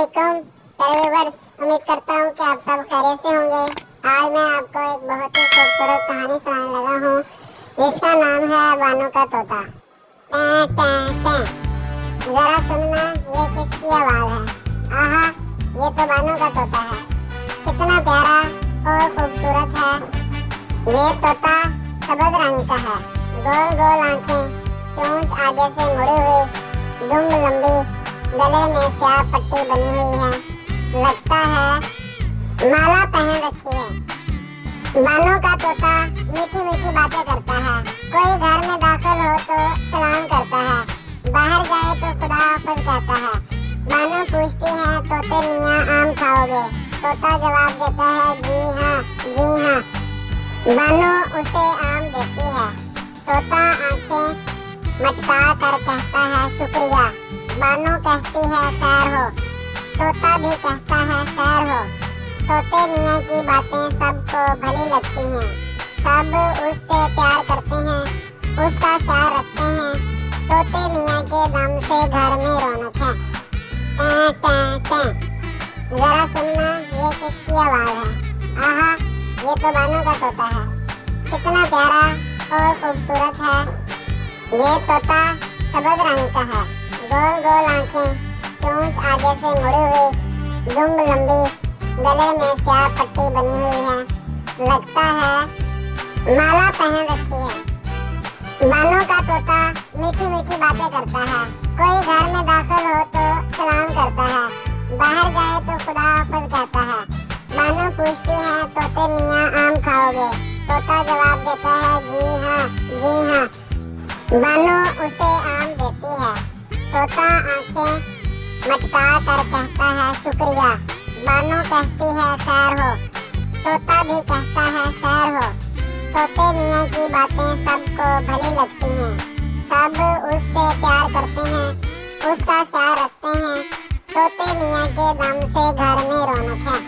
अस्सलामुअलैकुम प्यारे व्यूअर्स, उम्मीद करता हूँ कि आप सब खैरियत से होंगे। आज मैं आपको एक बहुत ही खूबसूरत कहानी सुनाने लगा हूँ जिसका नाम है बानो का तोता। टें टें टें। जरा सुनना, ये किसकी आवाज़ है? आहा, ये तो बानो का तोता है। कितना प्यारा और खूबसूरत है। ये तोता सफेद रंग का है, गोल गोल आंखें, चोंच आगे से मुड़ी हुई, दुम लंबी, गले में स्याह पट्टी बनी हुई है। लगता है माला पहन रखी है। बानो का तोता मीठी मीठी बातें करता है। कोई घर में दाखिल हो तो सलाम करता है, बाहर जाए तो खुदा हाफिज कहता है। बानो पूछती है, तोते मियाँ आम खाओगे? तोता जवाब देता है, जी हाँ जी हाँ। बानो उसे आम देती है। तोता आंखें मटका कर कहता है, शुक्रिया। बानो कहती है, खैर हो। तोता भी कहता है, खैर हो। तोते मियाँ की बातें सबको भली लगती हैं। सब उससे प्यार करते हैं, उसका ख्याल रखते हैं। तोते मियाँ के दम से घर में रौनक है। टें टें टें। जरा सुनना, ये किसकी आवाज़ है? आहा, ये तो बानो का तोता है। कितना प्यारा और खूबसूरत है। ये तोता सफेद रंग का है, गोल गोल आंखें, चोंच आगे से मुड़ी हुई, दुम लंबी, गले में स्याह पट्टी बनी हुई है। लगता है माला पहन रखी है। बानो का तोता मीठी मीठी बातें करता है। कोई घर में दाखिल हो तो सलाम करता है, बाहर जाए तो खुदा हाफिज कहता है। बानो पूछती है, तोते मियाँ आम खाओगे? तोता जवाब देता है, जी हाँ जी हाँ। बानो उसे आम देती है। तोता आंखें मटका कर कहता है, शुक्रिया। बानो कहती है, खैर हो। तोता भी कहता है, खैर हो। तोते मियाँ की बातें सबको भली लगती हैं। सब उससे प्यार करते हैं, उसका ख्याल रखते हैं। तोते मियाँ के दम से घर में रौनक है।